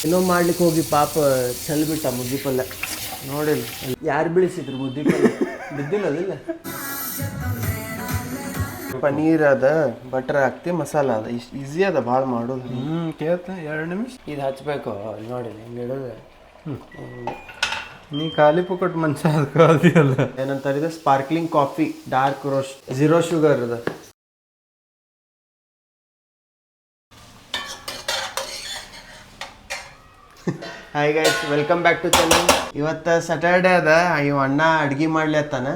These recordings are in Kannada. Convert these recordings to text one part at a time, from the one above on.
ಏನೋ ಮಾಡ್ಲಿಕ್ಕೆ ಹೋಗಿ ಪಾಪ ಚೆಲ್ ಬಿಟ್ಟ ಮುದ್ದಿ ಪಲ್ಯ ನೋಡಿಲ್ಲ. ಯಾರು ಬೀಳಿಸಿದ್ರು ಮುದ್ದಿ ಪಲ್ಯ ಬಿದ್ದಿಲ್ಲ ಅದಿಲ್ಲ. ಪನೀರ್ ಅದ, ಬಟರ್ ಹಾಕ್ತಿ, ಮಸಾಲ ಅದ, ಇಷ್ಟು ಈಸಿ ಅದ ಭಾಳ ಮಾಡೋದು. ಕೇಳ್ತ 2 ನಿಮಿಷ ಇದು ಹಚ್ಬೇಕು ನೋಡಿಲ್ಲ ಹಿಂಗೆ ಇಡೋದು. ನೀ ಖಾಲಿ ಪುಕ್ಕಟ್ ಮನುಷ್ಯ ಅದಲ್ಲ. ಏನಂತಾರೆ ಇದು sparkling coffee, dark roast, 0 sugar ಅದ. Hi guys, welcome back to channel. ಇವತ್ತು ಸ್ಯಾಟರ್ಡೇ ಅದ. ಇವ ಅಣ್ಣ ಅಡ್ಗೆ ಮಾಡ್ಲತ್ತಾನ.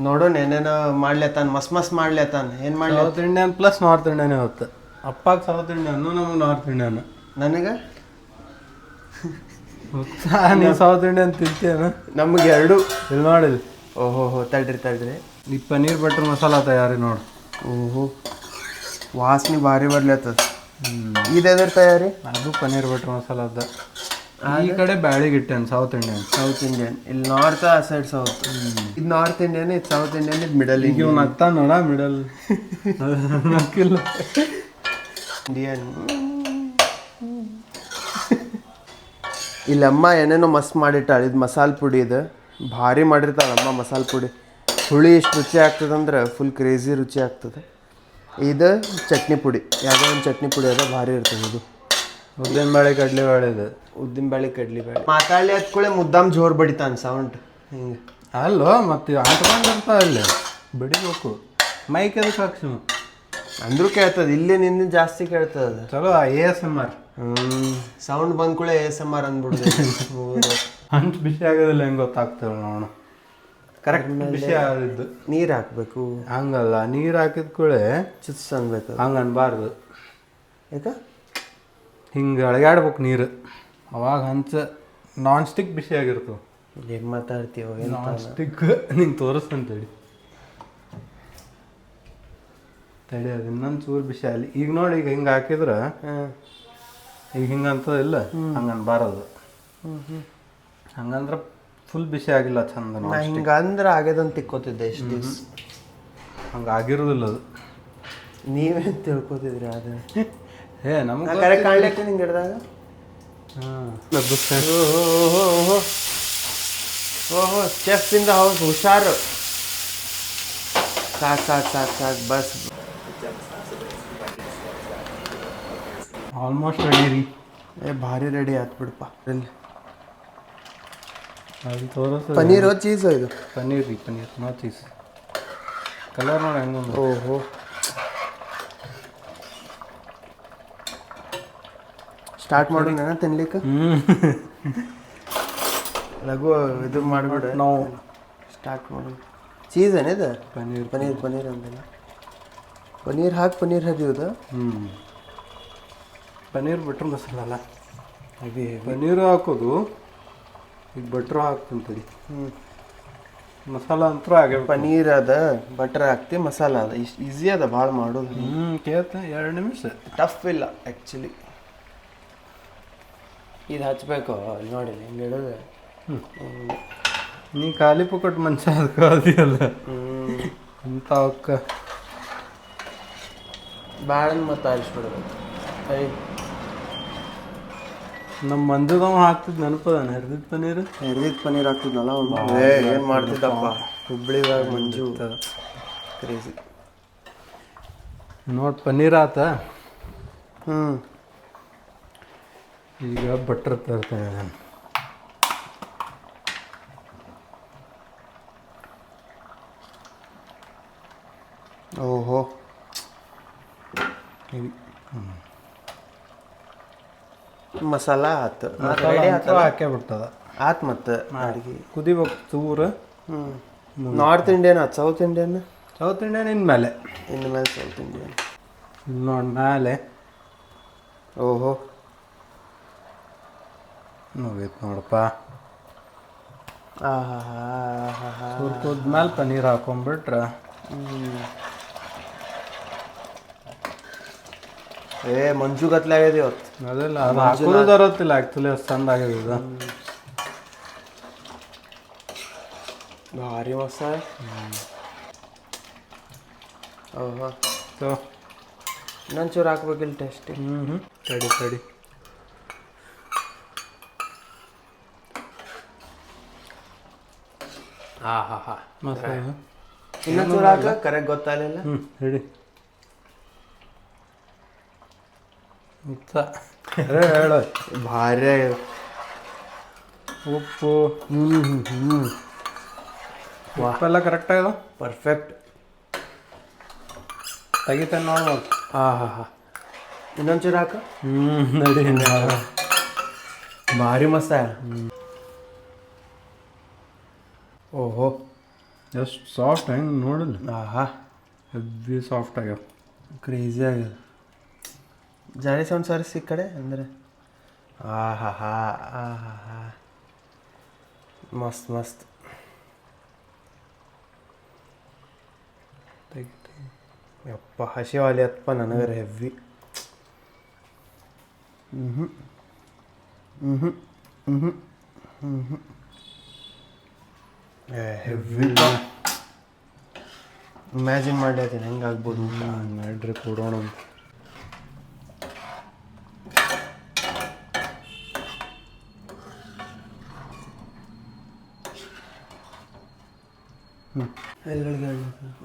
ನೋಡೋಣ ಏನೇನೋ ಮಾಡ್ಲತ್ತಾನ, ಮಸ್ತ್ ಮಾಡ್ಲತ್ತಾನ. ಏನು ಮಾಡ್ಲಿ? South Indian plus north Indian ಇವತ್ತು. ಅಪ್ಪಾಗ ಸೌತ್ ಇಂಡಿಯನ್, ನಮಗೆ ನಾರ್ತ್ ಇಂಡಿಯನ್. ನನಗೆ ನೀವು ಸೌತ್ ಇಂಡಿಯನ್ ತಿಂತೇನ? ನಮ್ಗೆ ಎರಡು ಇಲ್ಲಿ ನೋಡಿಲ್ಲ. ಓಹೋ ತಡ್ರಿ. ಈ ಪನೀರ್ ಬಟರ್ ಮಸಾಲ ತಯಾರಿ ನೋಡು. ಓಹೋ ವಾಸನೆ ಭಾರಿ ಬರ್ಲತ್ತದ. ಇದೆದ್ರ ತಯಾರಿ? ಅದು ಪನೀರ್ ಬಟರ್ ಮಸಾಲ ಅದ. ಈ ಕಡೆ ಬ್ಯಾಳಿಗೆ ಇಟ್ಟೇನು ಸೌತ್ ಇಂಡಿಯನ್. ಇಲ್ಲಿ ನಾರ್ತ್, ಆ ಸೈಡ್ ಸೌತ್. ಇದು ನಾರ್ತ್ ಇಂಡಿಯನ್, ಇದು ಸೌತ್ ಇಂಡಿಯನ್, ಇದು ಮಿಡಲ್. ಈಗ ಇವ್ನು ಆಗ್ತಾ ನೋಡ ಮಿಡಲ್ ನಕ್ಕಿಲ್ಲ ಇಂಡಿಯನ್. ಇಲ್ಲಮ್ಮ ಏನೇನೋ ಮಸ್ತ್ ಮಾಡಿಟ್ಟಾಳ. ಇದು ಮಸಾಲೆ ಪುಡಿ, ಇದು ಭಾರಿ ಮಾಡಿರ್ತಾಳೆ ಅಮ್ಮ ಮಸಾಲೆ ಪುಡಿ. ಹುಳಿ ಎಷ್ಟು ರುಚಿ ಆಗ್ತದಂದ್ರೆ ಫುಲ್ ಕ್ರೇಜಿ ರುಚಿ ಆಗ್ತದೆ. ಇದು ಚಟ್ನಿ ಪುಡಿ, ಯಾವುದೋ ಒಂದು ಚಟ್ನಿ ಪುಡಿ ಅದ, ಭಾರಿ ಇರ್ತದೆ. ಇದು ಉದ್ದಿನಬೇಳೆ ಕಡಲೆಬೇಳೆ ಇದೆ. ಉದ್ದಿನಬೇಳೆ ಕಡ್ಲಿಬೇಳೆ. ಮಾತಾಡಲಿ ಹತ್ಕೊಳ್ಳೆ ಮುದ್ದಾಮ್ ಜೋರು ಬಡಿತಾನೆ ಸೌಂಡ್ ಹಿಂಗೆ. ಅಲ್ಲೋ ಮತ್ತೆ ಅಂಟ್ಕೊಂಡಿರ್ತಾವ ಅಲ್ಲಿ ಬಿಡಿಬೇಕು. ಮೈಕ್ ಎದಕ್ಕೆ ಹಾಕ್ಸಿ ಅಂದ್ರೂ ಕೇಳ್ತದೆ. ಇಲ್ಲೇ ನಿನ್ನ ಜಾಸ್ತಿ ಕೇಳ್ತದ. ಚಲೋ ASMR. ಸೌಂಡ್ ಬಂದ ಕೂಡ ASMR ಅಂದ್ಬಿಡುದು. ಅಂಟು ಬಿಸಿ ಆಗೋದಿಲ್ಲ, ಹೆಂಗೆ ಗೊತ್ತಾಗ್ತದೆ ನೋಡು. ಕರೆಕ್ಟ್ ಬಿಸಿ ಆಗೋದಿದ್ದು. ನೀರು ಹಾಕ್ಬೇಕು. ಹಂಗಲ್ಲ, ನೀರು ಹಾಕಿದ ಕೂಳೆ ಚುತ್ಸ್ ಅನ್ಬೇಕು. ಹಂಗೆ ಅನ್ಬಾರ್ದು. ಯಾಕ ಹಿಂಗೆ ಅಳಗಾಡ್ಬೇಕು ನೀರು. ಅವಾಗ ಹಂಚ ನಾನ್ ಸ್ಟಿಕ್ ಬಿಸಿ ಆಗಿರ್ತವೆ. ಏನು ಮಾತಾಡ್ತೀವೋ ನಾನ್ ಸ್ಟಿಕ್ ನಿಂಗೆ ತೋರಿಸ್ತಂತ ತಡಿ ಅದು ಇನ್ನೊಂದು ಚೂರು ಬಿಸಿ ಆಗಲಿ. ಈಗ ನೋಡಿ, ಈಗ ಹಿಂಗೆ ಹಾಕಿದ್ರೆ ಈಗ ಹಿಂಗೆ ಅಂತದಿಲ್ಲ, ಹಂಗೆ ಅನ್ಬಾರದು. ಹಂಗಂದ್ರೆ ಫುಲ್ ಬಿಸಿ ಆಗಿಲ್ಲ ಚಂದ. ಹಿಂಗಂದ್ರೆ ಆಗ್ಯದಂತ ತಿಕ್ಕೋತಿದ್ದೆ ಇಷ್ಟು ದಿವ್ಸ. ಹಂಗೆ ಆಗಿರೋದಿಲ್ಲ ಅದು. ನೀವೇ ತಿಳ್ಕೊತಿದ್ರಿ ಅದು. ನಮ್ಗೆ ಕರೆಕ್ಟ್ ಕಾಣ್ಲಿಕ್ಕೆ ನಿಂಗೆ ಹಿಡ್ದಾಗ. ಓಹೋ ಚೆಫ್ ಇಂದ ಹೌದು, ಹುಷಾರು. ಸಾಕು ಬಸ್. ಆಲ್ಮೋಸ್ಟ್ ರೆಡಿ ರೀ. ಭಾರಿ ರೆಡಿ ಆಯ್ತು ಬಿಡಪ್ಪ. ಅದು ತೋರಿಸ ಪನೀರು ಚೀಸು? ಇದು ಪನೀರ್ ರೀ, ಪನೀರ್ ನೋ ಚೀಸ್. ಕಲರ್ ನೋಡಿ ಹೆಂಗೊಂದು. ಓಹೋ ಸ್ಟಾರ್ಟ್ ಮಾಡೋಣ ತಿನ್ಲಿಕ್ಕೆ. ಲಘು ಇದು ಮಾಡಿಬಿಡ. ನಾವು ಸ್ಟಾರ್ಟ್ ಮಾಡೋಣ. ಚೀಸ್ ಏನಿದೆ? ಪನೀರ್ ಅಂದಿಲ್ಲ. ಪನೀರ್ ಹಾಕಿ ಪನೀರ್ ಹರಿಯೋದು. ಪನೀರ್ ಬಟ್ರ್ ಮಸಾಲ ಅಲ್ಲ, ಅದೇ ಪನೀರು ಹಾಕೋದು. ಈಗ ಬಟ್ರು ಹಾಕ್ತಂತಡಿ. ಮಸಾಲ ಅಂತೂ ಹಾಗೆ. ಪನೀರ್ ಅದ, ಬಟರ್ ಹಾಕ್ತಿ, ಮಸಾಲ ಅದ, ಇಷ್ಟು ಈಸಿ ಅದ ಭಾಳ ಮಾಡೋದು. ಕೇಳ್ತ 2 ನಿಮಿಷ. ಟಫ್ ಇಲ್ಲ ಆ್ಯಕ್ಚುಲಿ. ಇದು ಹಚ್ಬೇಕು ನೋಡಿಲ್ಲ ಹಿಂಗೆ ಇಡೋದು. ನೀ ಖಾಲಿ ಪುಕ್ಕಟ್ ಮನುಷ್ಯ ಅದಲ್ಲ ಅಂತ ಅವಕ್ಕ ಭಾಳ ಮತ್ತು ಆರಿಸ್ಬಿಡೋದು. ನಮ್ಮ ಮಂಜುದವ ಹಾಕ್ತಿದ್ ನೆನಪದ ಹರಿದಿದ್ದ ಪನೀರ್ ಹಾಕ್ತಿದ್ನಲ್ಲ ಏನು ಮಾಡ್ತಿದ್ದಪ್ಪ ಹುಬ್ಳಿದಾಗ ಮಂಜು. ಕ್ರೇಜಿ. ನೋಡಿ ಪನೀರ್ ಆತ. ಈಗ ಬಟ್ರ್ ತರ್ತೇನೆ ನಾನು. ಓಹೋ ಮಸಾಲ ಆತು, ಹಾಕೇ ಬಿಡ್ತದ ಆತು. ಮತ್ತು ಅಡುಗೆ ಕುದಿಬೇಕು ಚೂರು. ನಾರ್ತ್ ಇಂಡಿಯನ್ ಆತು, ಸೌತ್ ಇಂಡಿಯನ್ ಇನ್ಮೇಲೆ ಸೌತ್ ಇಂಡಿಯನ್ ನೋಡಿ ಮೇಲೆ. ಓಹೋ ಮುಗೀತು ನೋಡಪ್ಪ. ಆಹಾ ಕುದ್ಮೇಲೆ ಪನೀರ್ ಹಾಕೊಂಡ್ಬಿಟ್ರೆ ಮಂಜು ಗತ್ಲಾಗ್ಯದ ಇವತ್ತು. ಅದೆಲ್ಲ ಅದು ಹಾಕೋದು ಬರೋತ್ತಿಲ್ಲ ಆ್ಯಕ್ಚುಲಿ. ಅಷ್ಟು ಚಂದ ಆಗ್ಯದ. ಭಾರಿ ಮಸ್ತ. ಓಹೋ ಇನ್ನೊಂಚೂರು ಹಾಕ್ಬೇಕಿಲ್ಲ ಟೇಸ್ಟಿ. ತಡಿ ಹಾ ಮಸಾಲೆ ಇನ್ನೊಂಚೂರು ಹಾಕ ಕರೆಕ್ಟ್ ಗೊತ್ತಾಗಲಿಲ್ಲ. ಹೇಳಿ ಹೇಳ ಭಾರಿ ಉಪ್ಪು ಉಪ್ಪೆಲ್ಲ ಕರೆಕ್ಟ್ ಆಗ್ಯದ. ಪರ್ಫೆಕ್ಟ್. ತೆಗಿತಾನೆ ನೋಡ್ಬೋದು. ಹಾ ಇನ್ನೊಂಚೂರು ಹಾಕ. ನಡಿ ಭಾರಿ ಮಸ್ತ್. ಓಹೋ ಎಷ್ಟು ಸಾಫ್ಟ್ ಹೆಂಗೆ ನೋಡಿಲ್ಲ. ಆಹಾ ಹೆವಿ ಸಾಫ್ಟ್ ಆಗ್ಯಾವ. ಕ್ರೇಜಿ ಆಗ್ಯದ. ಜಾರಿ ಸೌಂಡ್ ಸರ್ಸಿ ಈ ಕಡೆ ಅಂದರೆ ಆಹಾ ಮಸ್ತ್ ಮಸ್ತ್. ಯಪ್ಪ ಹಸಿವಾಲಿ ಅಪ್ಪ ನನಗರ ಹೆವಿ. ಹೆವಿ ಇಮ್ಯಾಜಿನ್ ಮಾಡ್ಲತ್ತೀನಿ ಹೆಂಗಾಗ್ಬೋದು. ಮಾಡ್ರಿ ಕೊಡೋಣ.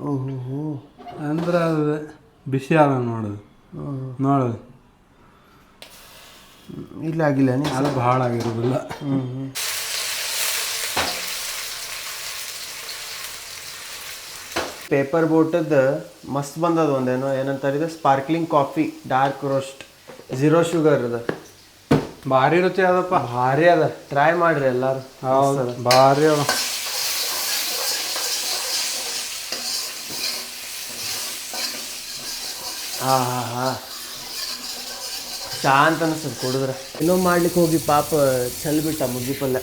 ಓಹೋ ಅಂದ್ರೆ ಅದು ಬಿಸಿ ಆದ ನೋಡೋದು ನೋಡೋದು ಇಲ್ಲ ಆಗಿಲ್ಲ ನೀ ಅದು ಭಾಳ ಆಗಿರೋದಿಲ್ಲ. ಪೇಪರ್ ಬೋಟದ್ದು ಮಸ್ತ್ ಬಂದದ ಒಂದೇನೋ ಏನಂತಾರೆ ಇದು sparkling coffee dark roast 0 sugar ಅದ. ಭಾರಿ ರುಚಿ ಅದಪ್ಪ. ಭಾರಿ ಅದ. ಟ್ರೈ ಮಾಡ್ರಿ ಎಲ್ಲಾರು. ಹೌದು ಭಾರಿ ಅದ. ಹಾ ಶಾಂತ ಅನಿಸ್ತದೆ ಕುಡಿದ್ರೆ. ಇನ್ನೊಮ್ಮೆ ಮಾಡ್ಲಿಕ್ಕೆ ಹೋಗಿ ಪಾಪ ಚಲ್ ಬಿಟ್ಟ ಮುದ್ದಿ ಪಲ್ಯ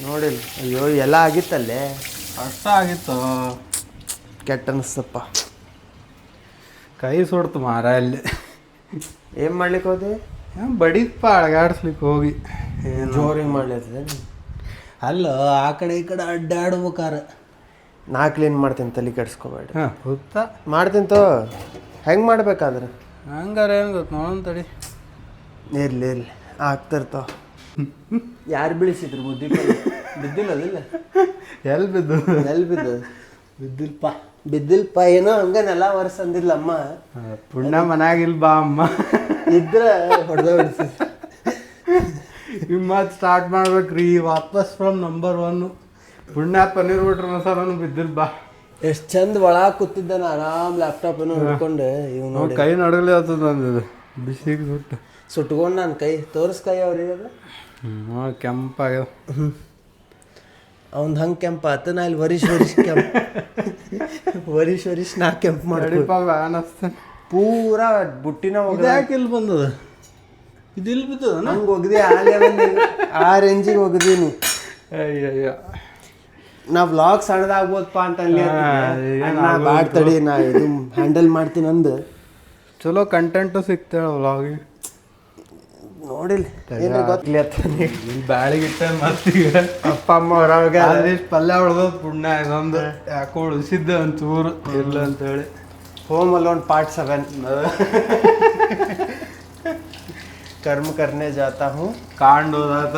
ನೋಡಿಲ್ಲ. ಅಯ್ಯೋ ಎಲ್ಲ ಆಗಿತ್ತಲ್ಲೇ. ಅಷ್ಟ ಆಗಿತ್ತು. ಕೆಟ್ಟ ಅನಿಸ್ತಪ್ಪ. ಕೈ ಸುಡ್ತು ಮಾರ ಅಲ್ಲಿ. ಏನು ಮಾಡ್ಲಿಕ್ಕೆ ಹೋದೆ? ಬಡಿದಪ್ಪ ಅಳಗಾಡ್ಸ್ಲಿಕ್ಕೆ ಹೋಗಿ. ಜೋರು ಹಿಂಗೆ ಮಾಡ್ಲತ್ತದೆ. ಅಲ್ಲ ಆ ಕಡೆ ಈ ಕಡೆ ಅಡ್ಡಾಡ್ಬೇಕಾರ. ನಾ ಕ್ಲೀನ್ ಮಾಡ್ತೀನಿ, ತಲೆ ಕೆಡ್ಸ್ಕೊಬೇಡ. ಗೊತ್ತಾ ಮಾಡ್ತೀನಿ ತೋ. ಹೆಂಗೆ ಮಾಡ್ಬೇಕಾದ್ರೆ ಹಂಗಾರ ಏನು ಗೊತ್ತು ನೋಡೋಣ ತಡಿ. ಇರ್ಲಿ ಆಗ್ತಿರ್ತಾವ. ಯಾರು ಬೀಳಿಸಿದ್ರು ಮುದ್ದಿ ಪಲ್ಯ? ಬಿದ್ದಿಲ್ಲ ಅದಿಲ್ಲ. ಎಲ್ಲಿ ಬಿದ್ದು ಬಿದ್ದಿಲ್ಪ ಏನೋ ಹಂಗನೆಲ್ಲ ವರ್ಷ ಅಂದಿಲ್ಲ ಅಮ್ಮ. ಪುಣ್ಯ ಮನ್ಯಾಗಿಲ್ ಬಾ ಅಮ್ಮ ಇದ್ರ ಹೊಡೆದ ಬಿಡಿಸಿ. ಮತ್ತೆ ಸ್ಟಾರ್ಟ್ ಮಾಡ್ಬೇಕ್ರಿ ವಾಪಸ್ ಫ್ರಮ್ ನಂಬರ್ 1. ಪುಣ್ಯ ಪನ್ನೀರ್ ಬಿಟ್ರೆ ಮಸಾಲನು ಬಿದ್ದಿಲ್ ಬಾ. ಎಷ್ಟು ಚಂದ ಒಳಗೆ ಕೂತಿದ್ದಾನ ಆರಾಮ್ ಲ್ಯಾಪ್ಟಾಪ್ ಏನೋ ಹಿಡ್ಕೊಂಡು. ಇವ್ ನೋಡಿ ಕೈ ನಡಗಲಿ ಆಗ್ತದ ಅಂದಿದ್ದು ಬಿಸಿಗೆ ಸುಟ್ಕೊಂಡು ನಾನು ಕೈ ತೋರಿಸ್ಕೈ ಅವ್ರಿಗೆ ಅದು ಕೆಂಪಾಗ್ಯದ. ಅವ್ನು ಹಂಗೆ ಕೆಂಪ ಆತ. ನಾ ಇಲ್ಲಿ ವರಿಷ್ ಕೆಂಪ್ ವರಿಷ್ ನಾ ಕೆಂಪ್ ಮಾಡಿ ಅನಸ್ತೇನೆ. ಪೂರಾ ಬುಟ್ಟಿನ ಯಾಕೆ ಇಲ್ಲಿ ಬಂದದ? ಇದು ಇಲ್ಲಿ ಬಿದ್ದದ ನಂಗೆ ಒಗ್ದಿ ಆ ರೇಂಜಿಗೆ ಒಗ್ದೀನಿ. ಅಯ್ಯಯ್ಯ ನಾ ವ್ಲಾಗ್ ಸಣ್ಣದಾಗ್ಬೋದಪ್ಪ ಅಂತ ಅಲ್ಲಿ ಬಾಡ್ ತಡಿ ನಾ ಇದು ಹ್ಯಾಂಡಲ್ ಮಾಡ್ತೀನಿ ಅಂದು. ಚಲೋ ಕಂಟೆಂಟು ಸಿಗ್ತೇಳ ವ್ಲಾಗಿಗೆ. ನೋಡಿಲ್ಲ ಬ್ಯಾಳಿಗಿಟ್ಟ ಮತ್ತೀಗ ಅಪ್ಪ ಅಮ್ಮ ಹೊರಗೆ ಅದಿಷ್ಟು ಪಲ್ಯ ಹೊಡೆದೋದು ಪುಣ್ಯ. ಇದೊಂದು ಯಾಕೋ ಉಳಿಸಿದ್ದೆ ಒಂಚೂರು ಇಲ್ಲ ಅಂತೇಳಿ. ಹೋಮ್ ಅಲೋನ್ ಪಾರ್ಟ್ 7 ಕರ್ಮ ಕರ್ನೆ ಜಾತಾ ಹೂँ. ಕಾಂಡೋದಾತ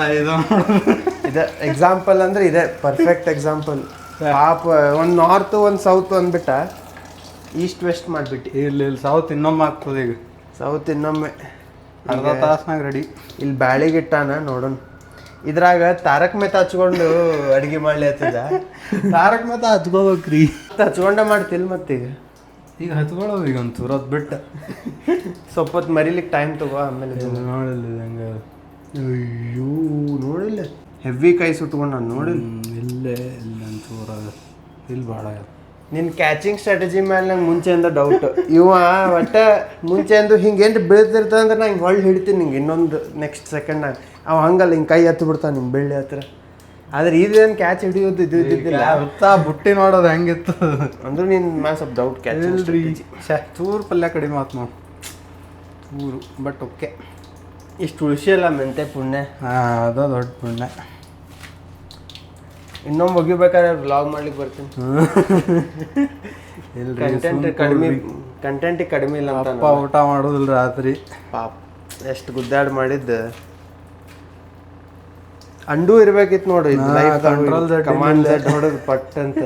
ಇದೆ ಎಕ್ಸಾಂಪಲ್ ಅಂದ್ರೆ ಇದೆ ಪರ್ಫೆಕ್ಟ್ ಎಕ್ಸಾಂಪಲ್. ಪಾಪ ಒಂದು ನಾರ್ತ್ ಒಂದು ಸೌತ್ ಅಂದ್ಬಿಟ್ಟ, ಈಸ್ಟ್ ವೆಸ್ಟ್ ಮಾಡಿಬಿಟ್ಟು. ಇಲ್ಲಿ ಸೌತ್ ಇನ್ನೊಮ್ಮೆ ಆಗ್ತದೆ. ಈಗ ಸೌತ್ ಇನ್ನೊಮ್ಮೆ ಅರ್ಧ ತಾಸ್ನಾಗ ರೆಡಿ. ಇಲ್ಲಿ ಬ್ಯಾಳಿಗಿಟ್ಟಾನ ನೋಡೋಣ. ಇದ್ರಾಗ ತಾರಕ್ ಮೆಹ್ತಾ ಹಚ್ಕೊಂಡು ಅಡುಗೆ ಮಾಡ್ಲಿ ಹತ್ತದ. ತಾರಕ್ ಮೆಹ್ತಾ ಹಚ್ಕೋಬೇಕ್ರಿ. ಹಚ್ಕೊಂಡ ಮಾಡ್ತಿಲ್ ಮತ್ತೀಗ. ಈಗ ಹಚ್ಕೊಳ್ಳೋದು ಈಗ ಒಂಚೂರು ಅದು ಬಿಟ್ಟು ಸ್ವಲ್ಪ ಹೊತ್ತು ಮರಿಲಿಕ್ಕೆ ಟೈಮ್ ತಗೋ. ಆಮೇಲೆ ನೋಡಿಲ್ಲ ಹಂಗೆ. ಅಯ್ಯೋ ನೋಡಿಲ್ಲ ಹೆವಿ ಕೈ ಸುಟ್ಕೊಂಡು ನಾನು ನೋಡಿಲ್ಲ. ಇಲ್ಲೇ ಇಲ್ಲ ಒಂಚೂರ ಇಲ್ಲಿ ಭಾಳ. ನಿನ್ನ ಕ್ಯಾಚಿಂಗ್ ಸ್ಟ್ರಾಟಜಿ ಮೇಲೆ ನಂಗೆ ಮುಂಚೆಯಿಂದ ಡೌಟ್. ಇವ ಒಟ್ಟು ಮುಂಚೆಂದು ಹಿಂಗೇನು ಬೀಳ್ತಿರ್ತದೆ ಅಂದ್ರೆ ನಂಗೆ ಹೊಳ್ಳಿ ಹಿಡ್ತೀನಿ ನಿಂಗೆ ಇನ್ನೊಂದು ನೆಕ್ಸ್ಟ್ ಸೆಕೆಂಡ್ನಾಗ. ಅವ ಹಂಗಲ್ಲ ಹಿಂಗೆ ಕೈ ಹತ್ತು ಬಿಡ್ತಾನೆ ನಿಂಗೆ ಬೆಳ್ಳಿ ಹತ್ರ. ಆದ್ರೆ ಇದೇನು ಕ್ಯಾಚ್ ಹಿಡಿಯೋದು ಇದು ಇದ್ದಿದ್ದಿಲ್ಲ. ಬುಟ್ಟಿ ನೋಡೋದು ಹೆಂಗಿತ್ತು ಅಂದ್ರೆ ನಿನ್ನ ಮ್ಯಾಲೆ ಸ್ವಲ್ಪ ಡೌಟ್ ಕ್ಯಾಚ್ ಇಲ್ರಿ. ಚೂರು ಪಲ್ಯ ಕಡಿಮೆ ಆತು ನಾವು ಚೂರು. ಬಟ್ ಓಕೆ ಇಷ್ಟು ಉಳಿಸಿಯಲ್ಲ ಮೆಂತೆ ಪುಣ್ಯ. ಅದ ದೊಡ್ಡ ಪುಣ್ಯ. ಇನ್ನೊಮ್ಮೆ ಒಗಿಬೇಕಾದ್ರೆ ವ್ಲಾಗ್ ಮಾಡ್ಲಿಕ್ಕೆ ಬರ್ತೀನಿ. ಇಲ್ರಿ ಕಂಟೆಂಟ್ ಕಡಿಮೆ ಕಂಟೆಂಟಿಗೆ ಕಡಿಮೆ ಇಲ್ಲ ಅಂತ ಅಪ್ಪ ಊಟ ಮಾಡೋದಿಲ್ಲ ರಾತ್ರಿ. ಪಾಪ ಎಷ್ಟು ಗುದ್ದಾಡ್ ಮಾಡಿದ್ದು. ಅಂಡು ಇರ್ಬೇಕಿತ್ತು ನೋಡ್ರಿ Control Z ಕಮಾಂಡ್ Z ಹೊಡೆದು ಪಟ್ ಅಂತ.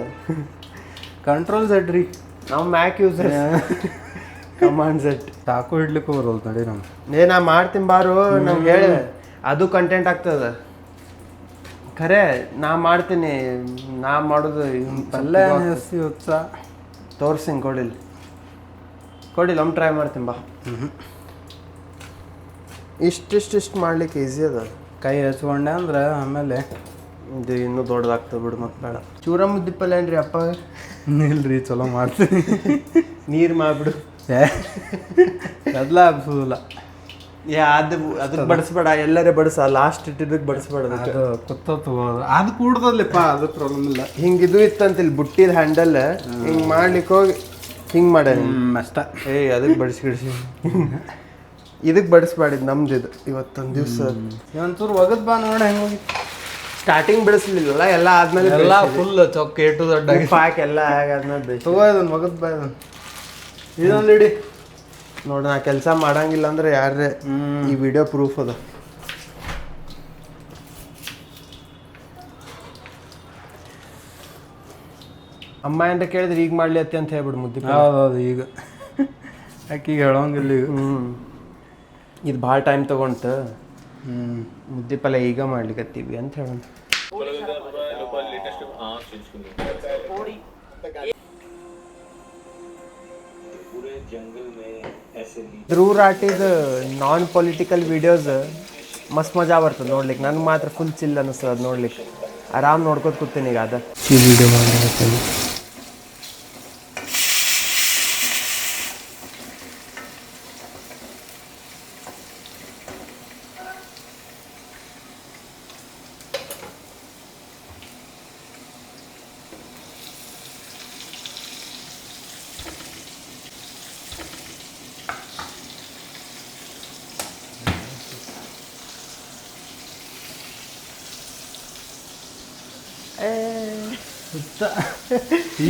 ಕಂಟ್ರೋಲ್ Z ರೀ, ನಾವು ಮ್ಯಾಕ್ ಯೂಸರ್. ಕಮಾಂಡ್ Z ಚಾಕು ಹಿಡ್ಲಿಕ್ಕೂ ಬರೋದು ನಡಿ ನಮ್ಗೆ. ನಾ ಮಾಡ್ತೀನಿ ಬಾರು ನಂಗೆ ಹೇಳಿ, ಅದು ಕಂಟೆಂಟ್ ಆಗ್ತದ. ಖರೆ ನಾ ಮಾಡ್ತೀನಿ, ನಾ ಮಾಡೋದು ಪಲ್ಯ ಜಾಸ್ತಿ ಉತ್ಸಾಹ ತೋರ್ಸಿಂಗ್ ಕೊಡಿಲ್ಲ ಒಮ್ಮೆ ಟ್ರೈ ಮಾಡ್ತೀನಿ ಬಾ. ಇಷ್ಟು ಮಾಡ್ಲಿಕ್ಕೆ ಈಸಿ ಅದ. ಕೈ ಹಚ್ಕೊಂಡೆ ಅಂದ್ರೆ ಆಮೇಲೆ ಇದು ಇನ್ನೂ ದೊಡ್ಡದಾಗ್ತದೆ ಬಿಡು, ಮತ್ತೆ ಬೇಡ. ಚೂರ ಮುದ್ದಿ ಪಲ್ಯ ಏನ್ರಿ ಅಪ್ಪ? ಇಲ್ರಿ ಚಲೋ ಮಾಡ್ತೀನಿ. ನೀರು ಮಾಡ್ಬಿಡು. ಎಲ್ಲ ಹಬ್ಸೋದಿಲ್ಲ. ಅದಕ್ಕೆ ಬಡಿಸ್ಬೇಡ, ಎಲ್ಲರೇ ಬಡಿಸ, ಲಾಸ್ಟ್ ಇಟ್ಟಿದ್ದಕ್ಕೆ ಬಡಿಸ್ಬೇಡ. ಅದು ಕುತ್ತೋದು ಅದು ಕೂಡ್ದಲ್ಲಪ್ಪ, ಅದು ಪ್ರಾಬ್ಲಮ್ ಇಲ್ಲ. ಹಿಂಗೆ ಇದು ಇತ್ತಂತಿಲ್ಲ ಬುಟ್ಟಿದ ಹ್ಯಾಂಡಲ್, ಹಿಂಗೆ ಮಾಡ್ಲಿಕ್ಕೆ ಹೋಗಿ ಹಿಂಗೆ ಮಾಡ್ಯಾರ ಅಷ್ಟ. ಅದಕ್ಕೆ ಬಡಿಸಿ ಇದಕ್ಕೆ ಬಡಿಸ್ಬೇಡಿದ್ ನಮ್ದು ಇದು ಇವತ್ತೊಂದು ದಿವಸ. ಒಂಚೂರು ಒಗದ್ ಬಾ ನೋಡಿ ಹೆಂಗೆ ಹೋಗಿ. ಸ್ಟಾರ್ಟಿಂಗ್ ಬೆಳೆಸ್ಲಿಲ್ಲ, ಎಲ್ಲ ಆದ್ಮೇಲೆ ಎಲ್ಲ ಫುಲ್ ಚೊಕ್ಕ ಏಟು ದೊಡ್ಡ ಪಾಕ್ ಎಲ್ಲ ಆಗಾದ್ಮೇಲೆ ತಗೋ ಇದನ್ನು ಒಗದ್ ಬಾ. ಇದೊಂದು ಇಡಿ ನೋಡಿ, ನಾ ಕೆಲಸ ಮಾಡಂಗಿಲ್ಲ ಅಂದ್ರೆ ಯಾರೇ ಈ ವಿಡಿಯೋ ಪ್ರೂಫ್ ಅದ. ಅಮ್ಮ ಏನ್ರ ಕೇಳಿದ್ರೆ ಈಗ ಮಾಡ್ಲಿ ಅತ್ತಿ ಅಂತ ಹೇಳ್ಬಿಡು ಮುದ್ದೆ. ಹೌದೌದು, ಈಗ ಆಕಿಗೆ ಹೇಳೋಂಗಿಲ್ಲ ಈಗ. ಇದು ಭಾಳ ಟೈಮ್ ತಗೊಂತ, ಮುದ್ದೆ ಪಲ್ಯ ಈಗ ಮಾಡ್ಲಿಕ್ಕತ್ತೀವಿ ಅಂತ ಹೇಳೋಣ. ಧ್ರುವ್ ರಾಟಿದ ನಾನ್ ಪೊಲಿಟಿಕಲ್ ವಿಡಿಯೋಸ್ ಮಸ್ತ್ ಮಜಾ ಬರ್ತದೆ ನೋಡ್ಲಿಕ್ಕೆ. ನನಗೆ ಮಾತ್ರ ಫುಲ್ ಚಿಲ್ ಅನಿಸ್ತದೆ ಅದು ನೋಡ್ಲಿಕ್ಕೆ. ಆರಾಮ್ ನೋಡ್ಕೊತ ಕೂತೀನಿ ಈಗ ಅದ ಈ ವಿಡಿಯೋ ಮಾಡಿ.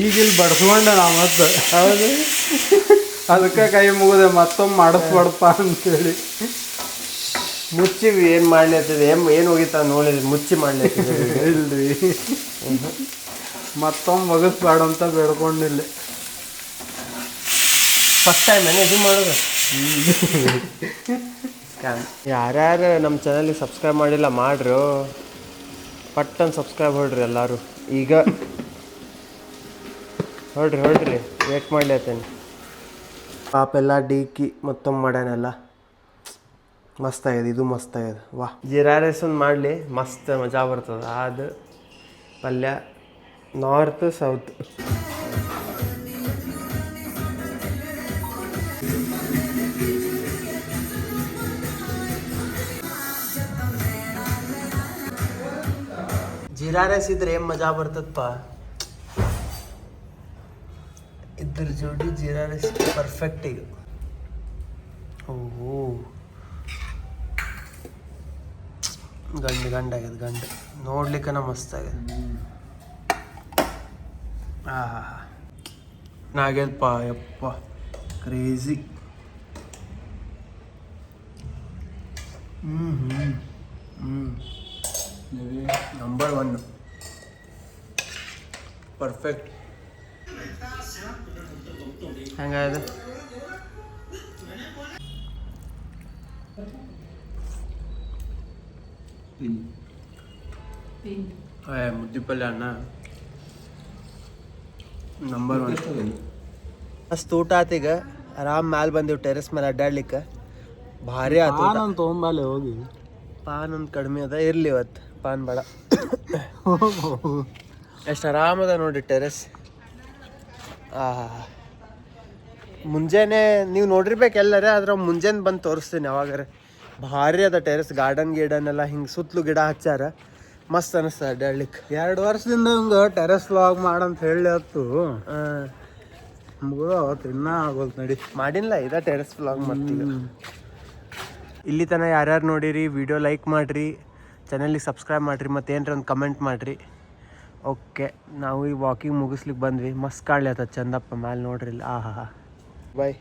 ಈಗಿಲ್ಲಿ ಬಡ್ಸ್ಕೊಂಡೆ ನಾ ಮತ್ತೆ. ಹೌದು, ಅದಕ್ಕೆ ಕೈ ಮುಗಿದೆ ಮತ್ತೊಮ್ಮೆ ಮಾಡಿಸ್ಬಾರ್ದಪ್ಪ ಅಂತೇಳಿ ಮುಚ್ಚಿವಿ. ಏನು ಮಾಡ್ಲತ್ತದ, ಏನು ಹೋಗಿತ್ತ ನೋಡಿದ್ವಿ, ಮುಚ್ಚಿ ಮಾಡ್ಲತ್ತಿದ್ವಿ. ಇಲ್ರಿ, ಮತ್ತೊಮ್ಮೆ ಮುಗಿಸ್ಬೇಡ ಅಂತ ಬೇಡ್ಕೊಂಡಿಲ್ಲ. ಫಸ್ಟ್ ಟೈಮ್ ಏನು ಇದು ಮಾಡೋದು. ಯಾರ್ಯಾರು ನಮ್ಮ ಚಾನಲ್ಗೆ ಸಬ್ಸ್ಕ್ರೈಬ್ ಮಾಡಿಲ್ಲ ಮಾಡ್ರಿ, ಪಟ್ಟನ್ ಸಬ್ಸ್ಕ್ರೈಬ್ ಹೊಡ್ರಿ ಎಲ್ಲರೂ ಈಗ. ಹೊಡ್ರಿ ವೇಟ್ ಮಾಡ್ಲತ್ತೇನೆ. ಪಾಪೆಲ್ಲ ಡೀಕಿ ಮತ್ತೊಮ್ಮೆ ಮಾಡ್ಯಾನೆಲ್ಲ ಮಸ್ತ್ ಆಗ್ಯದ. ಇದು ಮಸ್ತ್ ಆಗ್ಯದ. ವಾಹ್, ಜೀರಾ ರೈಸ್ ಒಂದು ಮಾಡಲಿ, ಮಸ್ತ್ ಮಜಾ ಬರ್ತದೆ. ಅದು ಪಲ್ಯ ನಾರ್ತ್ ಸೌತ್. ಜೀರಾ ರೈಸ್ ಇದ್ರೆ ಏನು ಮಜಾ ಬರ್ತದಪ್ಪ. ಇದ್ರ ಜೋಡಿ ಜೀರಾ ರೈಸ್ ಪರ್ಫೆಕ್ಟ್ ಈಗ. ಓಹೋ, ಗಂಡ ಆಗ್ಯದ. ನೋಡ್ಲಿಕ್ಕನ ಮಸ್ತ್ ಆಗ್ಯದ. ಆಗ್ಯದಪ್ಪ ಯಪ್ಪ, ಕ್ರೇಜಿ. Number 1 perfect. ಹೆಂಗಾಯ್ತು? ಮುದ್ದೆ ಪಲ್ಯ ಅನ್ನ ನಂಬರ್ 1. ಮಸ್ತ್ ಊಟ ಆತೀಗ. ಆರಾಮ್ ಮ್ಯಾಲೆ ಬಂದೀವಿ ಟೆರೆಸ್ ಮೇಲೆ ಅಡ್ಡಾಡ್ಲಿಕ್ಕೆ. ಭಾರಿ ಆತು. ತೊಗೊಂಬಾಲೆ ಹೋಗಿ. ಪಾನ್ ಒಂದು ಕಡಿಮೆ ಅದ, ಇರ್ಲಿ ಇವತ್ತು ಪಾನ್ ಬೇಡ. ಎಷ್ಟು ಆರಾಮದ ನೋಡಿ ಟೆರೆಸ್. ಮುಂಜಾನೆ ನೀವು ನೋಡಿರ್ಬೇಕು ಎಲ್ಲರೇ, ಆದ್ರೆ ಮುಂಜಾನೆ ಬಂದು ತೋರಿಸ್ತೀನಿ ಯಾವಾಗಾರ. ಭಾರಿ ಅದ ಟೆರೆಸ್, ಗಾರ್ಡನ್ ಎಲ್ಲ ಹಿಂಗೆ ಸುತ್ತಲೂ ಗಿಡ ಹಚ್ಚಾರ, ಮಸ್ತ್ ಅನಿಸ್ತದೆ ಅಡ್ಡಾಡ್ಲಿಕ್ಕೆ. 2 ವರ್ಷದಿಂದ ಹಿಂಗೆ ಟೆರೆಸ್ ವ್ಲಾಗ್ ಮಾಡಂತ ಹೇಳಿ ಹತ್ತು ಮುಗಿದ ಅವತ್ತು ಇನ್ನೂ ಆಗೋದು ನಡಿ. ಮಾಡಿಲ್ಲ ಇದ ಟೆರೆಸ್ ವ್ಲಾಗ್ ಮತ್ತೀಗ. ಇಲ್ಲಿ ತನಕ ಯಾರ್ಯಾರು ನೋಡಿರಿ ವಿಡಿಯೋ ಲೈಕ್ ಮಾಡಿರಿ, ಚಾನಲಿಗೆ ಸಬ್ಸ್ಕ್ರೈಬ್ ಮಾಡಿರಿ, ಮತ್ತು ಏನರ ಒಂದು ಕಮೆಂಟ್ ಮಾಡಿರಿ. ಓಕೆ, ನಾವು ಈ ವಾಕಿಂಗ್ ಮುಗಿಸ್ಲಿಕ್ಕೆ ಬಂದ್ವಿ. ಮಸ್ತ್ ಕಾಣ್ಲತ್ತ ಚಂದಪ್ಪ ಮ್ಯಾಲೆ ನೋಡ್ರಿ. ಆಹಾ, ಬಾಯ್.